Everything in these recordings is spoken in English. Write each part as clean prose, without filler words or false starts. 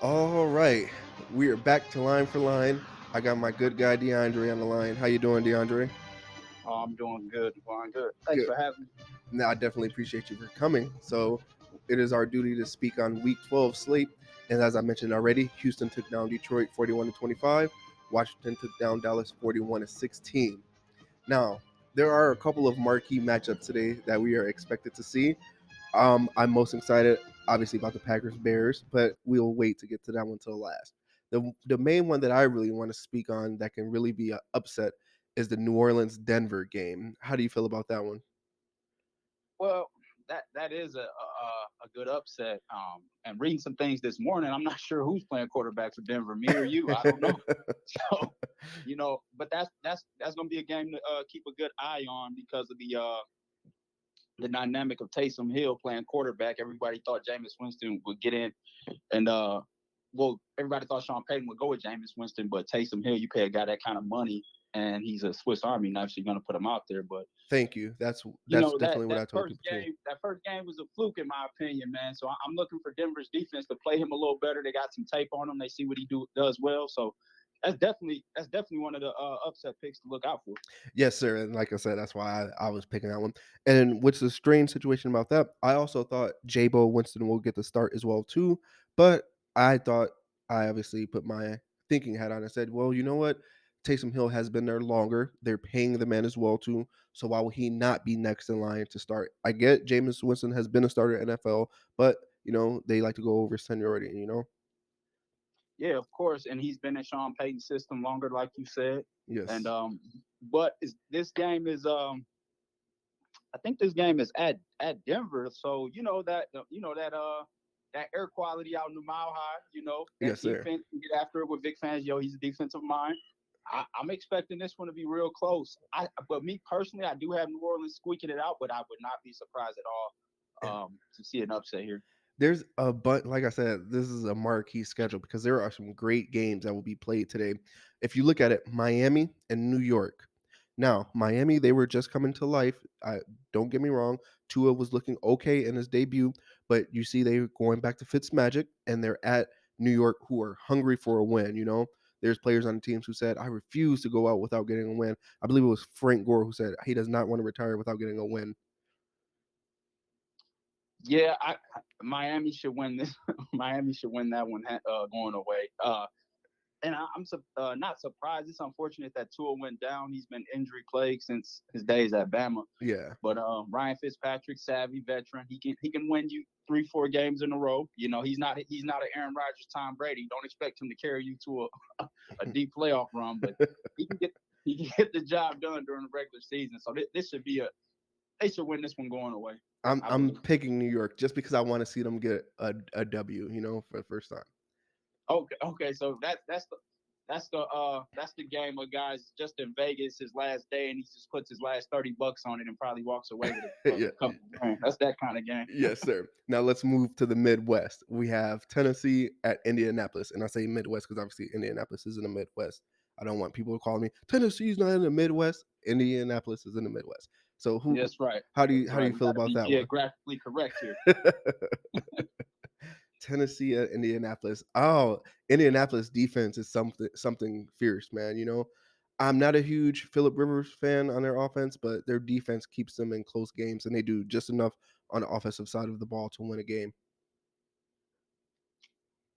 All right, we are back to line for line. I got my good guy DeAndre on the line. How you doing, DeAndre? Oh, I'm doing good, Devon. Good. Thanks Good. for having me. Now, I definitely appreciate you for coming. So, it is our duty to speak on Week 12 slate, and as I mentioned already, Houston took down Detroit 41-25. Washington took down Dallas 41-16. Now, there are a couple of marquee matchups today that we are expected to see. I'm most excited, obviously, about the Packers Bears, but we'll wait to get to that one till last. The main one that I really want to speak on that can really be an upset is the New Orleans Denver game. How do you feel about that one? Well, that is a good upset. And reading some things this morning, I'm not sure who's playing quarterback for Denver, me or you. I don't know. So, but that's going to be a game to keep a good eye on because of the dynamic of Taysom Hill playing quarterback. Everybody thought Jameis Winston would get in, and everybody thought Sean Payton would go with Jameis Winston, but Taysom Hill, you pay a guy that kind of money, and he's a Swiss Army knife, so you're going to put him out there. But Thank you. That's you that's know that definitely what that I told first people too. game, that first game was a fluke in my opinion, man. So I'm looking for Denver's defense to play him a little better. They got some tape on him. They see what does well. So that's definitely one of the upset picks to look out for. Yes, sir. And like I said, that's why I was picking that one. And what's the strange situation about that? I also thought Jabo Winston will get the start as well too, but I thought I obviously put my thinking hat on and said, well, you know what? Taysom Hill has been there longer. They're paying the man as well too. So why will he not be next in line to start? I get Jameis Winston has been a starter in NFL, but they like to go over seniority. Yeah, of course, and he's been in Sean Payton's system longer, like you said. And Yes. but this game is I think this game is at Denver, so that air quality out in the Mile High. That Yes, sir. defense can get after it with Vic Fangio. He's a defensive mind. I'm expecting this one to be real close. But me personally, I do have New Orleans squeaking it out, but I would not be surprised at all to see an upset here. There's a but like I said, this is a marquee schedule because there are some great games that will be played today. If you look at it, Miami and New York. Now, Miami, they were just coming to life. Don't get me wrong, Tua was looking okay in his debut, but you see they're going back to Fitzmagic and they're at New York who are hungry for a win. There's players on the teams who said, I refuse to go out without getting a win. I believe it was Frank Gore who said he does not want to retire without getting a win. Yeah, Miami should win this. Miami should win that one going away. And I'm not surprised. It's unfortunate that Tua went down. He's been injury plagued since his days at Bama. Yeah. But Ryan Fitzpatrick, savvy veteran, he can win you 3-4 games in a row. He's not an Aaron Rodgers, Tom Brady. Don't expect him to carry you to a deep playoff run, but he can get he can get the job done during the regular season. So this should be a they should win this one going away. I'm I I'm believe. picking New York just because I want to see them get a W, for the first time. Okay. So that's the game of guys just in Vegas his last day, and he just puts his last $30 on it and probably walks away with a Yeah. couple of grand. That's that kind of game. Yes, sir. Now let's move to the Midwest. We have Tennessee at Indianapolis, and I say Midwest because obviously Indianapolis is in the Midwest. I don't want people to call me Tennessee's not in the Midwest. Indianapolis is in the Midwest. So who? That's right. How do you That's how do right. you We feel got to about be that one? geographically correct here. Tennessee at Indianapolis. Oh, Indianapolis defense is something fierce, man. I'm not a huge Philip Rivers fan on their offense, but their defense keeps them in close games, and they do just enough on the offensive side of the ball to win a game.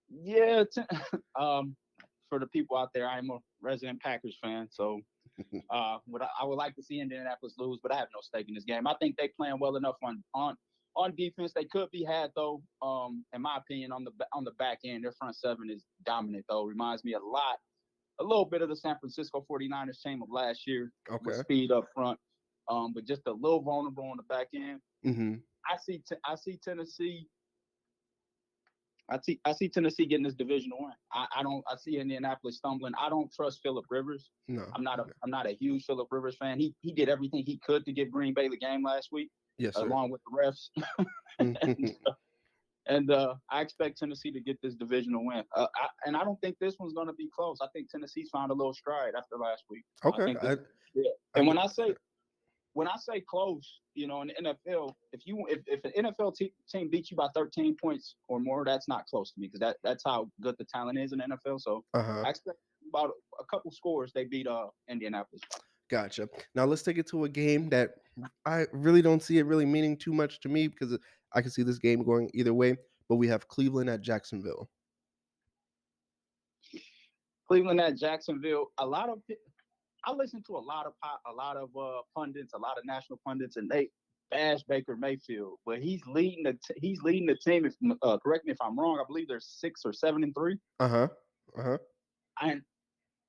Yeah. Um, for the people out there, I'm a resident Packers fan, so I would like to see Indianapolis lose, but I have no stake in this game. I think they playing well enough on defense. They could be had though. In my opinion, on the back end, their front seven is dominant though. Reminds me a little bit of the San Francisco 49ers team of last year with Okay. speed up front, but just a little vulnerable on the back end. Hmm. I see Tennessee. I see Tennessee getting this divisional win. I don't. I see Indianapolis stumbling. I don't trust Philip Rivers. No. I'm not a huge Philip Rivers fan. He did everything he could to give Green Bay the game last week, Yes, sir. along with the refs. and I expect Tennessee to get this divisional win. And I don't think this one's going to be close. I think Tennessee's found a little stride after last week. I Okay. think this. I Yeah. I And can when I see say that. when I say close, in the NFL, if an NFL team beats you by 13 points or more, that's not close to me because that's how good the talent is in the NFL. So Uh-huh. I expect about a couple scores they beat Indianapolis by. Gotcha. Now let's take it to a game that I really don't see it really meaning too much to me because I can see this game going either way. But we have Cleveland at Jacksonville. Cleveland at Jacksonville. I listen to a lot of pundits, a lot of national pundits, and they bash Baker Mayfield, but he's leading the team. If correct me if I'm wrong, I believe they're 6 or 7-3. Uh-huh. Uh-huh. And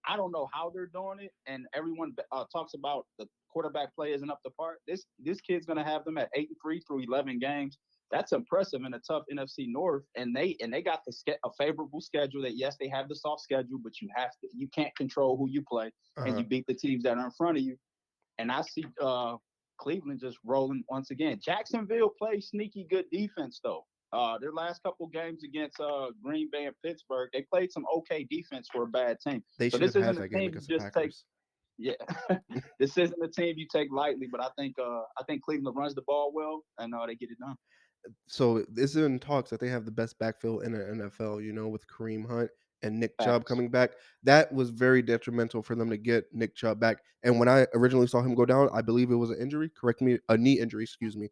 I don't know how they're doing it. And everyone talks about the quarterback play isn't up to par. This kid's gonna have them at 8-3 through 11 games. That's impressive in a tough NFC North, and they got a favorable schedule. That yes, they have the soft schedule, but you can't control who you play, and Uh-huh. you beat the teams that are in front of you. And I see Cleveland just rolling once again. Jacksonville plays sneaky good defense though. Their last couple games against Green Bay and Pittsburgh, they played some okay defense for a bad team. They So should have this had isn't that a game team you against the just take. Packers. Yeah, this isn't a team you take lightly. But I think Cleveland runs the ball well, and they get it done. So this is in talks that they have the best backfield in the NFL, with Kareem Hunt and Nick Chubb Facts. coming back. That was very detrimental for them to get Nick Chubb back. And when I originally saw him go down, I believe it was an injury. Correct me, a knee injury, excuse me.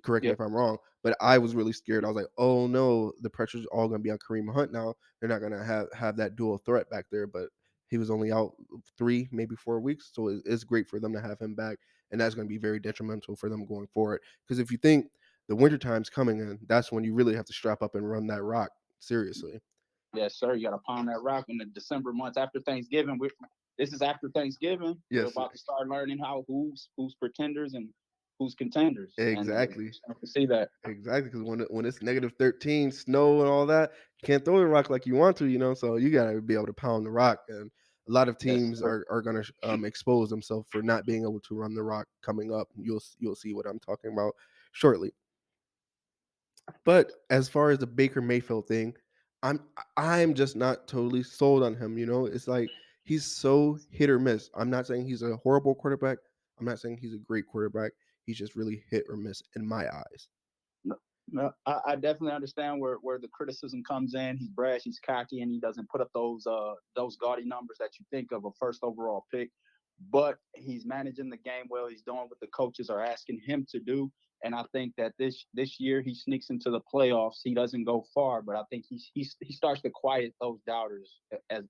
Correct me Yep. if I'm wrong. But I was really scared. I was like, oh no, the pressure's all gonna be on Kareem Hunt now. They're not gonna have that dual threat back there. But he was only out 3, maybe 4 weeks. So it's great for them to have him back. And that's gonna be very detrimental for them going forward. Because if you think the winter time's coming in, that's when you really have to strap up and run that rock seriously. Yes, sir. You got to pound that rock in the December months after Thanksgiving. This is after Thanksgiving. We're Yes, about to start learning how who's pretenders and who's contenders, and we're exactly. starting to see that. Exactly. Because when it's -13, snow and all that, you can't throw the rock like you want to, So you gotta be able to pound the rock. And a lot of Yes, teams sir. are gonna expose themselves for not being able to run the rock coming up. You'll see what I'm talking about shortly. But as far as the Baker Mayfield thing, I'm I'm just not totally sold on him. It's like he's so hit or miss. I'm not saying he's a horrible quarterback. I'm not saying he's a great quarterback. He's just really hit or miss in my eyes. No, no, I definitely understand where the criticism comes in. He's brash, he's cocky, and he doesn't put up those gaudy numbers that you think of a first overall pick. But he's managing the game well. He's doing what the coaches are asking him to do. And I think that this year he sneaks into the playoffs. He doesn't go far, but I think he starts to quiet those doubters as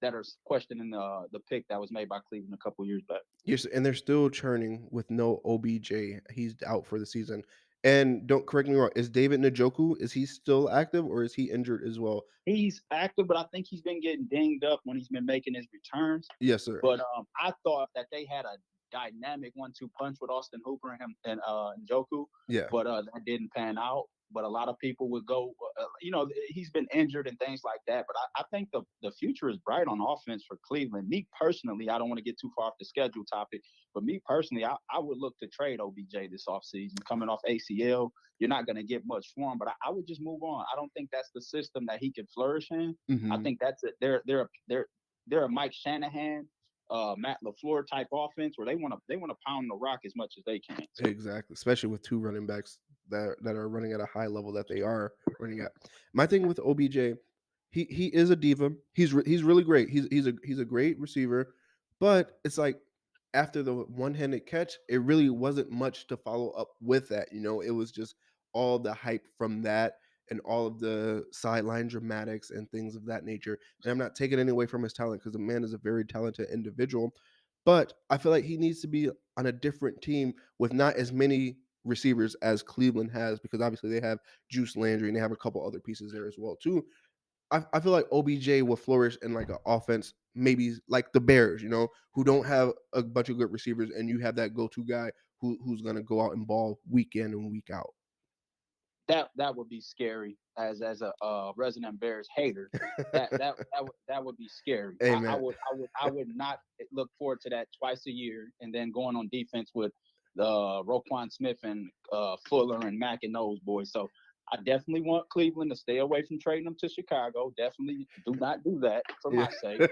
that are questioning the pick that was made by Cleveland a couple years back. Yes, and they're still churning with no OBJ. He's out for the season. And don't correct me wrong. Is David Njoku, is he still active or is he injured as well? He's active, but I think he's been getting dinged up when he's been making his returns. Yes, sir. But I thought that they had a dynamic 1-2 punch with Austin Hooper and him and Njoku, Yeah. but that didn't pan out. But a lot of people would go, he's been injured and things like that. But I think the future is bright on offense for Cleveland. Me personally, I don't want to get too far off the schedule topic, but me personally, I would look to trade OBJ this offseason. Coming off ACL, you're not going to get much for him, but I would just move on. I don't think that's the system that he can flourish in. I Hmm. think that's it. They're a Mike Shanahan, Matt LaFleur type offense where they want to pound the rock as much as they can. So Exactly, especially with two running backs that are running at a high level that they are running at. My thing with OBJ, he is a diva. He's really great. He's a great receiver, but it's like after the one-handed catch, it really wasn't much to follow up with that. It was just all the hype from that and all of the sideline dramatics and things of that nature. And I'm not taking any away from his talent because the man is a very talented individual. But I feel like he needs to be on a different team with not as many receivers as Cleveland has, because obviously they have Juice Landry and they have a couple other pieces there as well too. I feel like OBJ will flourish in like an offense, maybe like the Bears, who don't have a bunch of good receivers, and you have that go-to guy who's gonna go out and ball week in and week out. that would be scary as a resident Bears hater. That would be scary. Hey I man, would not look forward to that twice a year and then going on defense with the Roquan Smith and Fuller and Mack and those boys. So I definitely want Cleveland to stay away from trading them to Chicago. Definitely do not do that for Yeah. my sake.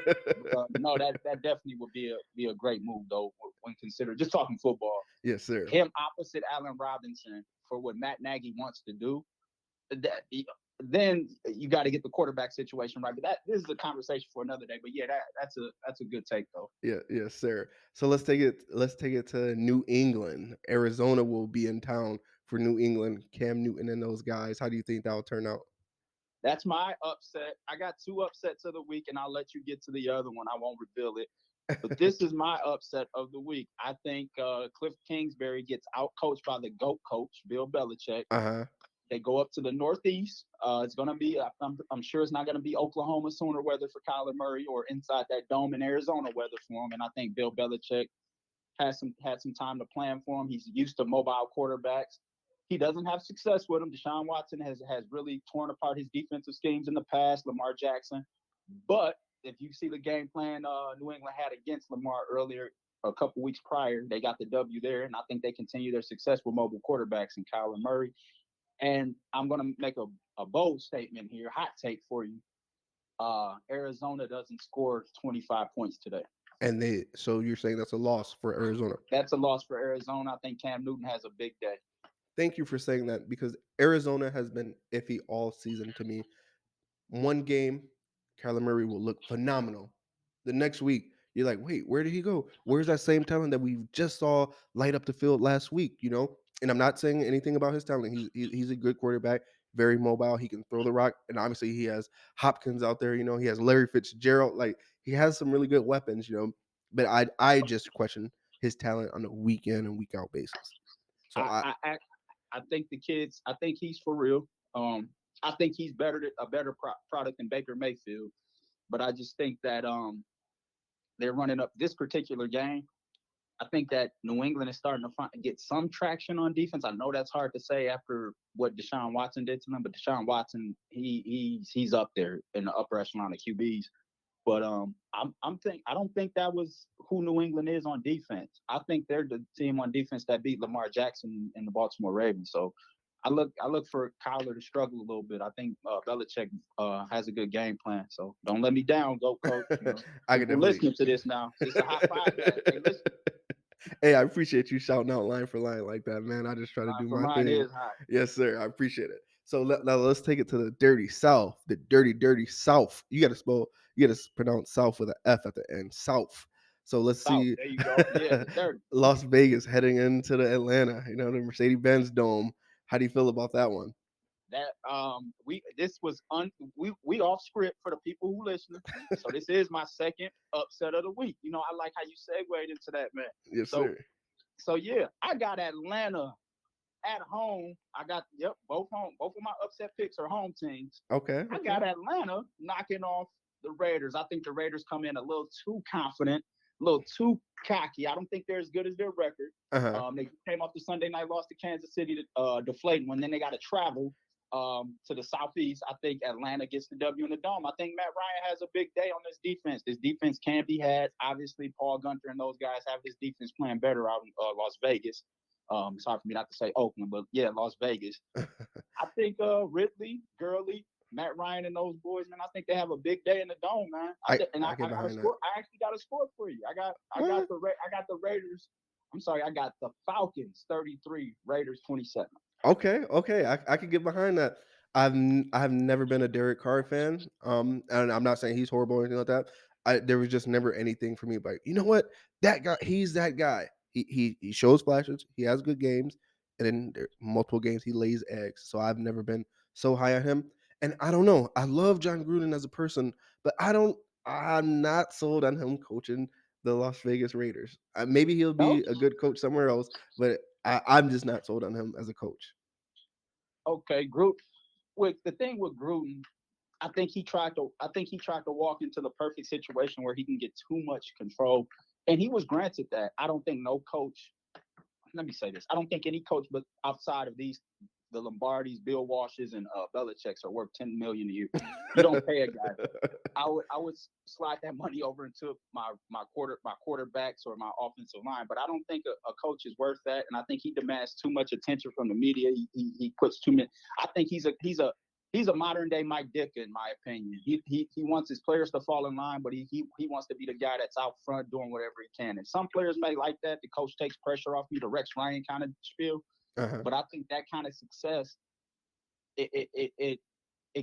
No, that definitely would be a great move though when considered just talking football. Yes, sir. Him opposite Allen Robinson for what Matt Nagy wants to do. That then you got to get the quarterback situation right. But this is a conversation for another day. But yeah, that's a good take though. Yeah, yes, sir. So let's take it to New England. Arizona will be in town for New England. Cam Newton and those guys. How do you think that'll turn out? That's my upset. I got two upsets of the week, and I'll let you get to the other one. I won't reveal it. But this is my upset of the week. I think Cliff Kingsbury gets out coached by the GOAT coach, Bill Belichick. Uh-huh. They go up to the Northeast. It's going to be, I'm sure it's not going to be Oklahoma Sooner weather for Kyler Murray or inside that dome in Arizona weather for him. And I think Bill Belichick had some time to plan for him. He's used to mobile quarterbacks. He doesn't have success with him. Deshaun Watson has really torn apart his defensive schemes in the past. Lamar Jackson, but if you see the game plan New England had against Lamar earlier, a couple weeks prior, they got the W there, and I think they continue their success with mobile quarterbacks and Kyler Murray. And I'm going to make a bold statement here, hot take for you. Arizona doesn't score 25 points today. And so you're saying that's a loss for Arizona. That's a loss for Arizona. I think Cam Newton has a big day. Thank you for saying that because Arizona has been iffy all season to me. One game, Kyler Murray will look phenomenal. The next week, you're like, wait, where did he go? Where's that same talent that we just saw light up the field last week? And I'm not saying anything about his talent. He's a good quarterback, very mobile. He can throw the rock, and obviously he has Hopkins out there. He has Larry Fitzgerald. Like he has some really good weapons. But I just question his talent on a week in and week out basis. So I think the kids. I think he's for real. I think he's a better product than Baker Mayfield. But I just think that they're running up this particular game. I think that New England is starting to get some traction on defense. I know that's hard to say after what Deshaun Watson did to them, but Deshaun Watson, he's up there in the upper echelon of QBs. But I don't think that was who New England is on defense. I think they're the team on defense that beat Lamar Jackson and the Baltimore Ravens. So I look for Kyler to struggle a little bit. I think Belichick has a good game plan. So don't let me down, go coach. I can definitely listening to this now. It's a hot five. Hey, listen. Hey, I appreciate you shouting out line for line like that, man. I just try to do my mine thing. Is hot. Yes, sir. I appreciate it. So now let's take it to the dirty South, the dirty South. You got to pronounce South with an F at the end. South. So let's see. There you go. Yeah, dirty. Las Vegas heading into the Atlanta, the Mercedes-Benz Dome. How do you feel about that one? That we off script for the people who listen. So this is my second upset of the week. I like how you segued into that, man. Yes, sir. So yeah, I got Atlanta at home. I got both home. Both of my upset picks are home teams. Okay. I got Atlanta knocking off the Raiders. I think the Raiders come in a little too confident, a little too cocky. I don't think they're as good as their record. Uh-huh. They came off the Sunday night loss to Kansas City to deflate one. Then they got to travel to the Southeast. I think Atlanta gets the W in the Dome. I think Matt Ryan has a big day on this defense. This defense can be had. Obviously, Paul Gunter and those guys have this defense playing better out in Las Vegas. It's hard for me not to say Oakland, but yeah, Las Vegas. I think Ridley, Gurley, Matt Ryan, and those boys, man. I think they have a big day in the Dome, man. I actually got a score for you. I got the Raiders. I'm sorry, I got the Falcons 33, Raiders 27. Okay, I could get behind that. I've never been a Derek Carr fan. And I'm not saying he's horrible or anything like that. There was just never anything for me. But you know what? That guy, he's that guy. He shows flashes. He has good games, and then there multiple games he lays eggs. So I've never been so high on him. And I don't know. I love John Gruden as a person, but I'm not sold on him coaching the Las Vegas Raiders. Maybe he'll be a good coach somewhere else, but I'm just not sold on him as a coach. Okay, Gruden. The thing with Gruden, I think he tried to walk into the perfect situation where he can get too much control, and he was granted that. I don't think no coach. Let me say this: I don't think any coach, but outside of the the Lombardis, Bill Walshes, and Belichick's are worth $10 million a year. You don't pay a guy. I would slide that money over into my quarterbacks or my offensive line, but I don't think a coach is worth that, and I think he demands too much attention from the media. He puts too many. I think he's a modern day Mike Ditka, in my opinion. He wants his players to fall in line, but he wants to be the guy that's out front doing whatever he can. And some players may like that. The coach takes pressure off you, the Rex Ryan kind of spiel. Uh-huh. But I think that kind of success, it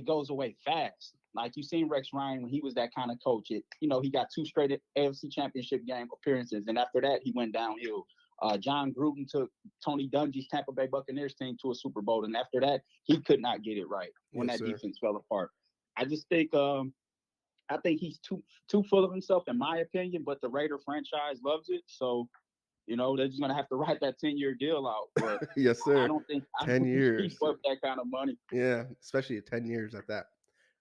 goes away fast. Like you seen Rex Ryan when he was that kind of coach. He got 2 straight AFC Championship game appearances, and after that he went downhill. John Gruden took Tony Dungy's Tampa Bay Buccaneers team to a Super Bowl, and after that he could not get it right when Yes, that sir. defense fell apart. I just think I think he's too full of himself, in my opinion. But the Raider franchise loves it, so they're just gonna have to write that 10-year deal out. But Yes, I sir. don't think 10 he's years. worth that kind of money. Yeah, especially at 10 years at that.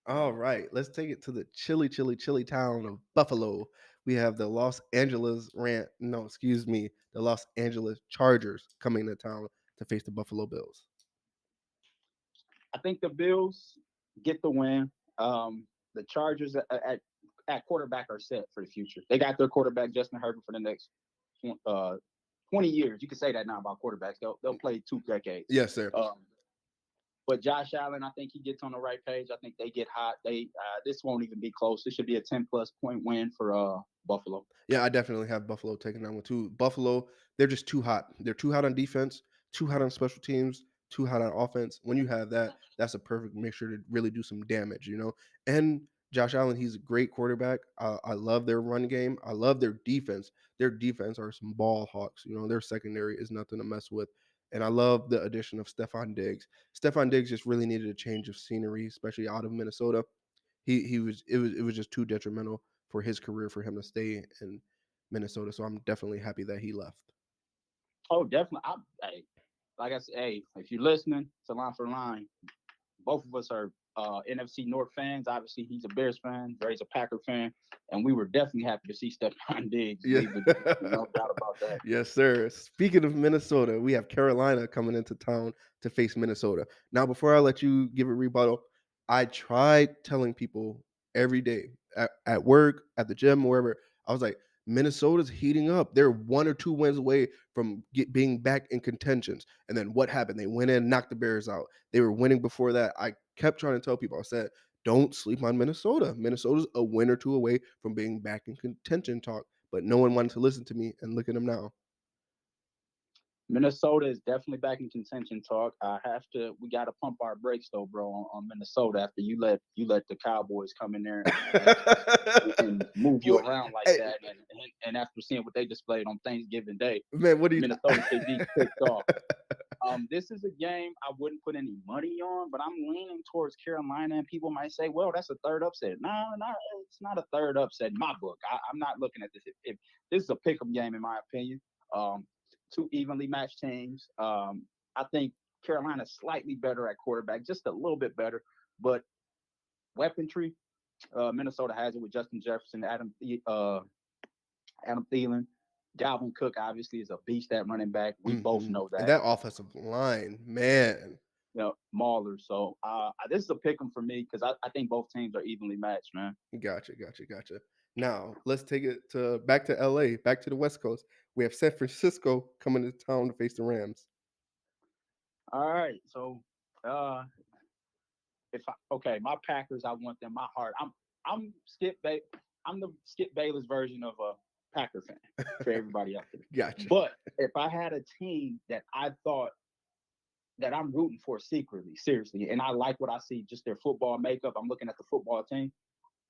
All right, let's take it to the chilly, chilly, chilly town of Buffalo. We have the Los Angeles no, excuse me, the Los Angeles Chargers coming to town to face the Buffalo Bills. I think the Bills get the win. The Chargers at quarterback are set for the future. They got their quarterback Justin Herbert for the next 20 years. You can say that now about quarterbacks. They'll play 2 decades. Yes, sir. But Josh Allen, I think he gets on the right page. I think they get hot. This won't even be close. This should be a 10-plus point win for Buffalo. Yeah, I definitely have Buffalo taking that one too. Buffalo, they're just too hot. They're too hot on defense, too hot on special teams, too hot on offense. When you have that, that's a perfect mixture to really do some damage. And Josh Allen, he's a great quarterback. I love their run game. I love their defense. Their defense are some ball hawks. Their secondary is nothing to mess with. And I love the addition of Stephon Diggs. Stephon Diggs just really needed a change of scenery, especially out of Minnesota. It was just too detrimental for his career for him to stay in Minnesota. So I'm definitely happy that he left. Oh, definitely. Hey, like I said, hey, if you're listening to Line for Line, both of us are NFC North fans. Obviously, he's a Bears fan. Ray's a Packer fan, and we were definitely happy to see Stephon Diggs Yeah. leave. No doubt about that. Yes, sir. Speaking of Minnesota, we have Carolina coming into town to face Minnesota. Now, before I let you give a rebuttal, I tried telling people every day at work, at the gym, wherever. I was like, Minnesota's heating up. They're 1 or 2 wins away from being back in contentions. And then what happened? They went in, knocked the Bears out. They were winning before that. I kept trying to tell people, I said, don't sleep on Minnesota. Minnesota's a win or 2 away from being back in contention talk. But no one wanted to listen to me, and look at them now. Minnesota is definitely back in contention talk. We got to pump our brakes though, bro, on Minnesota after you let the Cowboys come in there and move you around like that, and after seeing what they displayed on Thanksgiving Day, Man, what do you? Minnesota should be kicked off. This is a game I wouldn't put any money on, but I'm leaning towards Carolina, and people might say, "Well, that's a third upset." No, it's not a third upset in my book. I'm not looking at this. If this is a pick'em game, in my opinion. 2 evenly matched teams. I think Carolina's slightly better at quarterback, just a little bit better, but weaponry, Minnesota has it with Justin Jefferson, Adam Thielen. Dalvin Cook obviously is a beast at running back. We both know that. And that offensive line, man. Mauler. So this is a pick 'em for me because I think both teams are evenly matched, man. Gotcha. Now let's take it back to LA, back to the West Coast. We have San Francisco coming to town to face the Rams. All right. So my Packers, I want them. My heart. I'm the Skip Bayless version of a Packer fan for everybody out there. Gotcha. But if I had a team that I thought that I'm rooting for secretly, seriously, and I like what I see, just their football makeup, I'm looking at the football team.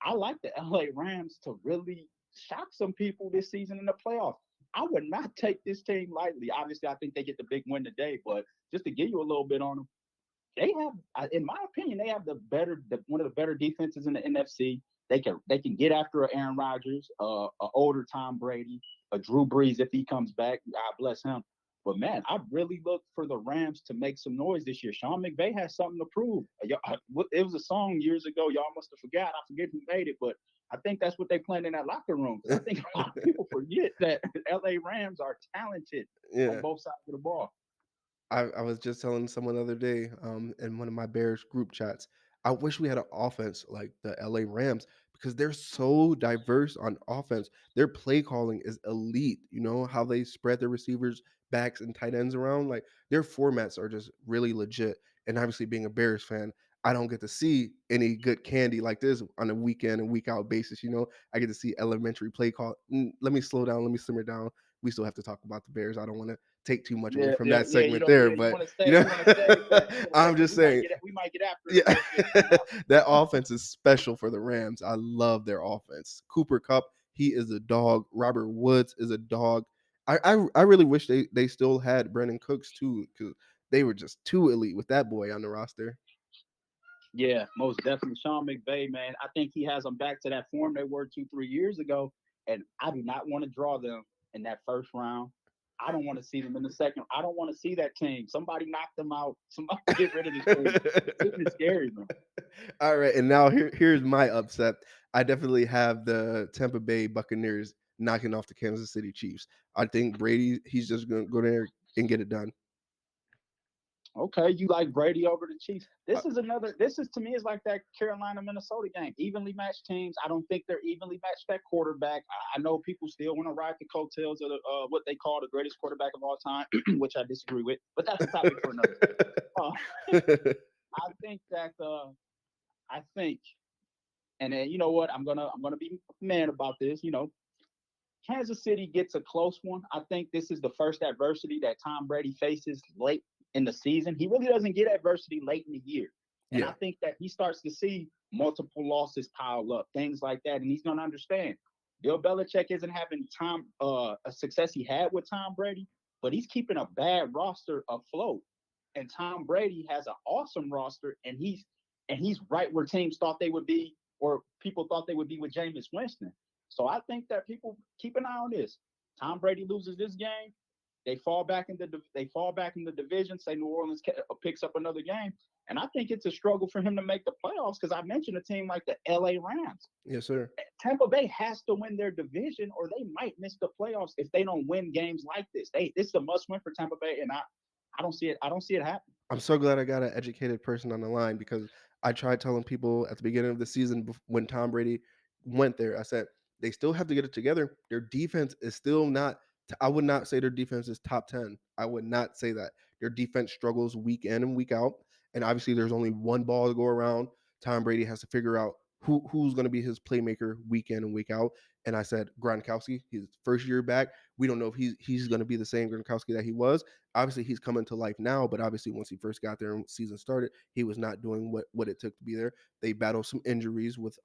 I like the LA Rams to really shock some people this season in the playoffs. I would not take this team lightly. Obviously, I think they get the big win today, but just to give you a little bit on them, they have, in my opinion, they have one of the better defenses in the NFC. They can get after Aaron Rodgers, an older Tom Brady, a Drew Brees if he comes back. God bless him. But man, I really look for the Rams to make some noise this year. Sean McVay has something to prove. It was a song years ago. Y'all must have forgot. I forget who made it, but I think that's what they planned in that locker room. I think a lot of people forget that LA Rams are talented on both sides of the ball. I was just telling someone the other day, in one of my Bears group chats, I wish we had an offense like the LA Rams because they're so diverse on offense. Their play calling is elite. You know how they spread their receivers, backs, and tight ends around. Like their formats are just really legit. And obviously, being a Bears fan, I don't get to see any good candy like this on a weekend and week out basis. You know, I get to see elementary play call. Let me slow down. Let me simmer down. We still have to talk about the Bears. I don't want to take too much away Yeah, from yeah, that yeah. You segment don't. there, Yeah, you but want to you stay. know, You want to save that. You want to I'm save that. just saying, We might get after it a yeah, little bit on that one. that offense is special for the Rams. I love their offense. Cooper Cup, he is a dog. Robert Woods is a dog. I really wish they still had Brandon Cooks too, because they were just too elite with that boy on the roster. Yeah, most definitely. Sean McVay, man. I think he has them back to that form they were 2, 3 years ago. And I do not want to draw them in that first round. I don't want to see them in the second. I don't want to see that team. Somebody knock them out. Somebody get rid of this team. This team is scary, man. All right, and now here's my upset. I definitely have the Tampa Bay Buccaneers knocking off the Kansas City Chiefs. I think Brady, he's just going to go there and get it done. Okay, you like Brady over the Chiefs. Uh, This is another. This is to me is like that Carolina Minnesota game. Evenly matched teams. I don't think they're evenly matched at quarterback. I know people still want to ride the coattails of what they call the greatest quarterback of all time, which I disagree with. But that's a topic for another day. Uh, I think that I think, and then you know what? I'm gonna be man about this. Kansas City gets a close one. I think this is the first adversity that Tom Brady faces late in the season. He really doesn't get adversity late in the year. And I yeah, think that he starts to see multiple losses pile up, things like that. And he's going to understand. Bill Belichick isn't having a success he had with Tom Brady, but he's keeping a bad roster afloat. And Tom Brady has an awesome roster, and he's right where teams thought they would be, or people thought they would be with Jameis Winston. So I think that people keep an eye on this. Tom Brady loses this game, they fall back in the division. Say New Orleans picks up another game, and I think it's a struggle for him to make the playoffs because I mentioned a team like the L.A. Rams. yes, sir. Tampa Bay has to win their division, or they might miss the playoffs if they don't win games like this. This is a must win for Tampa Bay, and I don't see it. I don't see it happening. I'm so glad I got an educated person on the line because I tried telling people at the beginning of the season when Tom Brady went there, I said they still have to get it together. Their defense is still not. I would not say their defense is top 10. I would not say that. Their defense struggles week in and week out, and obviously there's only one ball to go around. Tom Brady has to figure out who's going to be his playmaker week in and week out. And I said Gronkowski, his first year back. We don't know if he's going to be the same Gronkowski that he was. Obviously he's coming to life now, but obviously once he first got there and season started, he was not doing what it took to be there. They battled some injuries with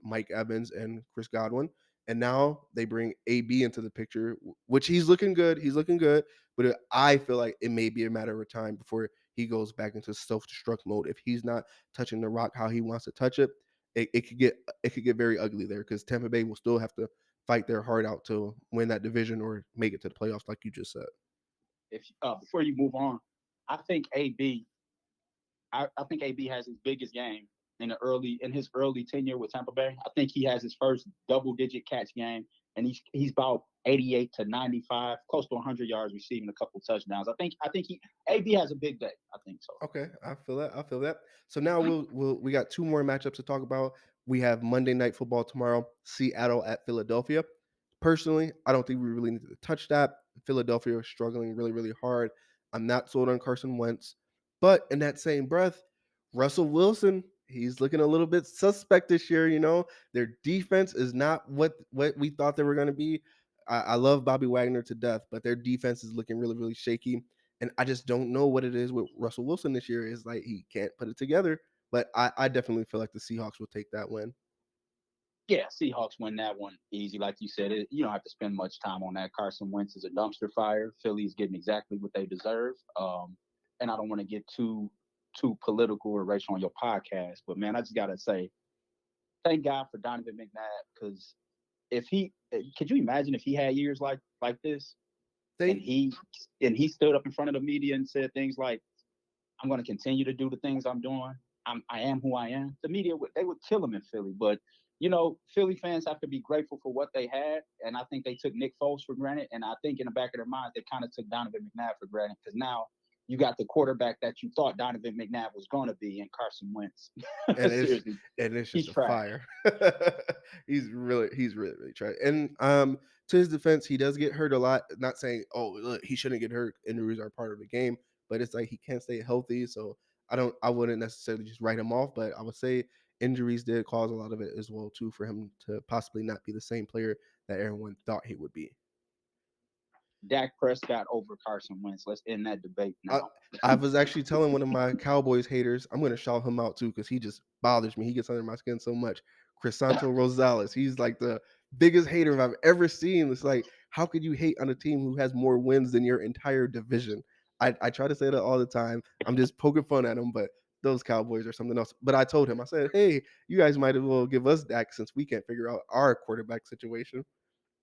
Mike Evans and Chris Godwin, and now they bring AB into the picture, which he's looking good. He's looking good, but I feel like it may be a matter of time before he goes back into self-destruct mode. If he's not touching the rock how he wants to touch it, it could get very ugly there because Tampa Bay will still have to fight their heart out to win that division or make it to the playoffs, like you just said. If Before you move on, I think AB I think AB has his biggest game in his early tenure with Tampa Bay. I think he has his first double digit catch game, and he's about 88 to 95, close to 100 yards receiving, a couple touchdowns. I think he AB has a big day. I think so. Okay, I feel that. I feel that. So now we got two more matchups to talk about. We have Monday Night Football tomorrow, Seattle at Philadelphia. Personally, I don't think we really need to touch that. Philadelphia is struggling really, really hard. I'm not sold on Carson Wentz, but in that same breath, Russell Wilson, he's looking a little bit suspect this year. You know, their defense is not what we thought they were going to be. I love Bobby Wagner to death, but their defense is looking really, really shaky. And I just don't know what it is with Russell Wilson this year. Is like he can't put it together. But I definitely feel like the Seahawks will take that win. Yeah, Seahawks win that one easy, like you said. You don't have to spend much time on that. Carson Wentz is a dumpster fire. Philly's getting exactly what they deserve. And I don't want to get too political or racial on your podcast, but man, I just gotta say, thank God for Donovan McNabb because if he could you imagine if he had years like this and They he stood up in front of the media and said things like, I'm going to continue to do the things I'm doing. I am who I am. The media they would kill him in Philly, but Philly fans have to be grateful for what they had, and I think they took Nick Foles for granted, and I think in the back of their minds they kind of took Donovan McNabb for granted because now, you got the quarterback that you thought Donovan McNabb was going to be in Carson Wentz. and Seriously, it's he's just a trash. fire. He's really trash. And to his defense, he does get hurt a lot. Not saying, oh, look, he shouldn't get hurt. Injuries are part of the game, but it's like he can't stay healthy. So I wouldn't necessarily just write him off, but I would say injuries did cause a lot of it as well too for him to possibly not be the same player that everyone thought he would be. Dak Prescott over Carson Wentz. Let's end that debate now. I was actually telling one of my Cowboys haters, I'm going to shout him out too because he just bothers me. He gets under my skin so much. Crisanto Rosales. He's like the biggest hater I've ever seen. It's like, how could you hate on a team who has more wins than your entire division? I try to say that all the time. I'm just poking fun at him, but those Cowboys are something else. But I told him, I said, hey, you guys might as well give us Dak since we can't figure out our quarterback situation.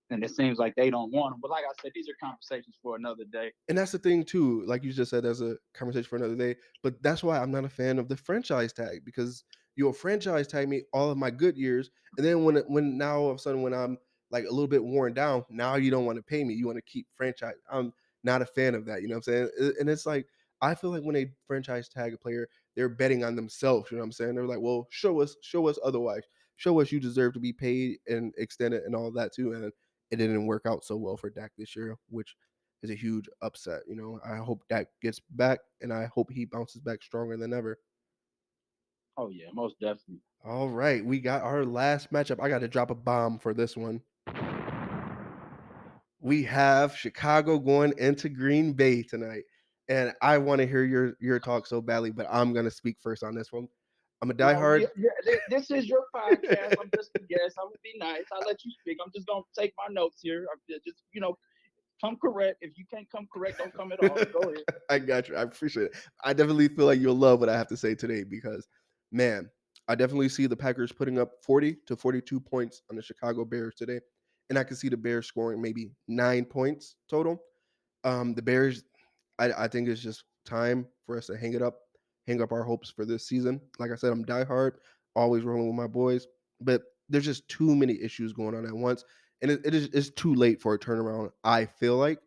And it seems like they don't want him. But like I said, these are conversations for another day. And that's the thing too, like you just said, there's a conversation for another day. But that's why I'm not a fan of the franchise tag, because you'll franchise tag me all of my good years, and then when now all of a sudden when I'm like a little bit worn down, now you don't want to pay me. You want to keep franchise. I'm not a fan of that. You know what I'm saying? And it's like I feel like when they franchise tag a player, they're betting on themselves. You know what I'm saying? They're like, well, show us otherwise. Show us you deserve to be paid and extended and all that too. And it didn't work out so well for Dak this year, which is a huge upset. You know, I hope Dak gets back, and I hope he bounces back stronger than ever. Oh yeah, most definitely. All right, we got our last matchup. I got to drop a bomb for this one. We have Chicago going into Green Bay tonight, and I want to hear your talk so badly, but I'm gonna speak first on this one. I'm a No, diehard. this is your podcast. I'm just a guest. I'm gonna be nice. I'll let you speak. I'm just gonna take my notes here. I'm just come correct. If you can't come correct, don't come at all. Go ahead. I got you. I appreciate it. I definitely feel like you'll love what I have to say today because, man, I definitely see the Packers putting up 40 to 42 points on the Chicago Bears today. And I can see the Bears scoring maybe 9 points total. The Bears, I think it's just time for us to hang up our hopes for this season. Like I said, I'm diehard, always rolling with my boys, but there's just too many issues going on at once, and it's too late for a turnaround. I feel like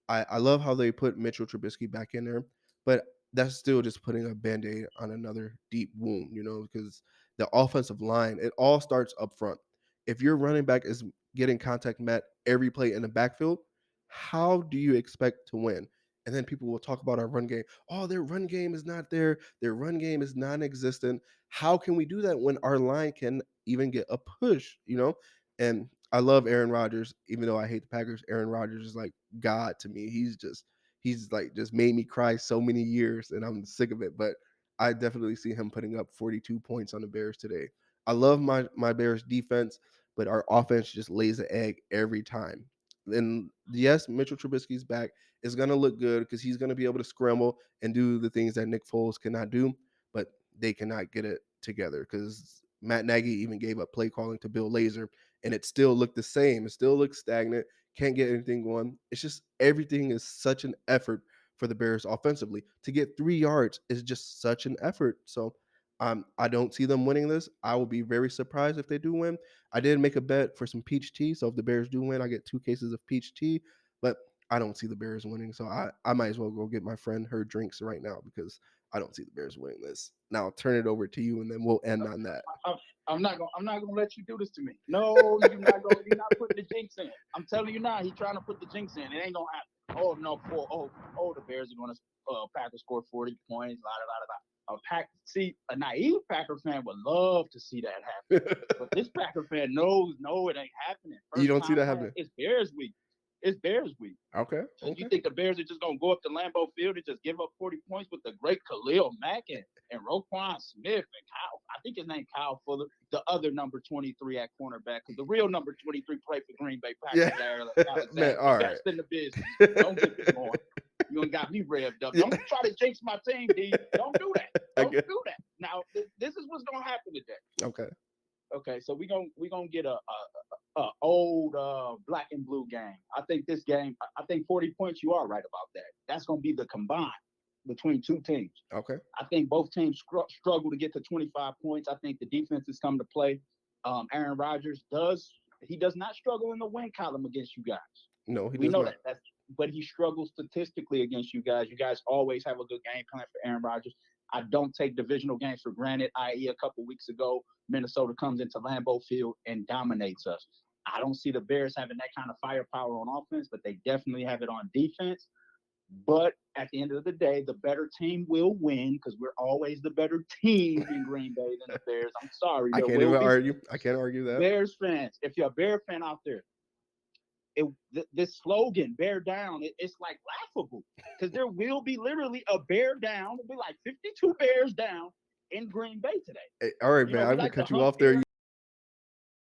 I love how they put Mitchell Trubisky back in there, but that's still just putting a band-aid on another deep wound, you know, because the offensive line, it all starts up front. If your running back is getting contact met every play in the backfield, how do you expect to win? And then people will talk about our run game. Oh, their run game is not there. Their run game is non-existent. How can we do that when our line can even get a push? You know, and I love Aaron Rodgers, even though I hate the Packers. Aaron Rodgers is like God to me. He's like just made me cry so many years, and I'm sick of it. But I definitely see him putting up 42 points on the Bears today. I love my Bears defense, but our offense just lays the egg every time. And yes, Mitchell Trubisky's back is going to look good because he's going to be able to scramble and do the things that Nick Foles cannot do, but they cannot get it together because Matt Nagy even gave up play calling to Bill Lazor, and it still looked the same. It still looks stagnant. Can't get anything going. It's just everything is such an effort for the Bears offensively. To get 3 yards is just such an effort. So I don't see them winning this. I will be very surprised if they do win. I did make a bet for some peach tea. So if the Bears do win, I get 2 cases of peach tea. But I don't see the Bears winning. So I might as well go get my friend her drinks right now because I don't see the Bears winning this. Now I'll turn it over to you and then we'll end on that. I'm not gonna let you do this to me. No, you're not putting the jinx in. I'm telling you now, he's trying to put the jinx in. It ain't gonna happen. Oh no, the Bears are gonna Packers score 40 points. La la la la. A naive Packer fan would love to see that happen, but this Packer fan knows no, it ain't happening. You don't see that happening. It's Bears week. It's Bears week. Okay. So you think the Bears are just gonna go up to Lambeau Field and just give up 40 points with the great Khalil Mack and Roquan Smith and Kyle? I think his name Kyle Fuller, the other number 23 at cornerback, because the real number 23 played for Green Bay Packers. Yeah. Man, all right. Best in the business. Don't get me going. You done got me revved up. Don't try to jinx my team, D. Don't do that. Don't do that. Now, this is what's gonna happen today. Okay. Okay, so we gonna get a old black and blue game. I think this game. I think 40 points. You are right about that. That's gonna be the combined between two teams. Okay. I think both teams struggle to get to 25 points. I think the defenses come to play. Aaron Rodgers does not struggle in the win column against you guys. No, we know that. but he struggles statistically against you guys. You guys always have a good game plan for Aaron Rodgers. I don't take divisional games for granted, i.e. a couple weeks ago, Minnesota comes into Lambeau Field and dominates us. I don't see the Bears having that kind of firepower on offense, but they definitely have it on defense. But at the end of the day, the better team will win because we're always the better team in Green Bay than the Bears. I'm sorry. I can't even argue. I can't argue that. Bears fans, if you're a Bear fan out there, this slogan, bear down, it's like laughable because there will be literally a bear down. It'll be like 52 Bears down in Green Bay today. Hey, all right, man. I'm going to cut you off there.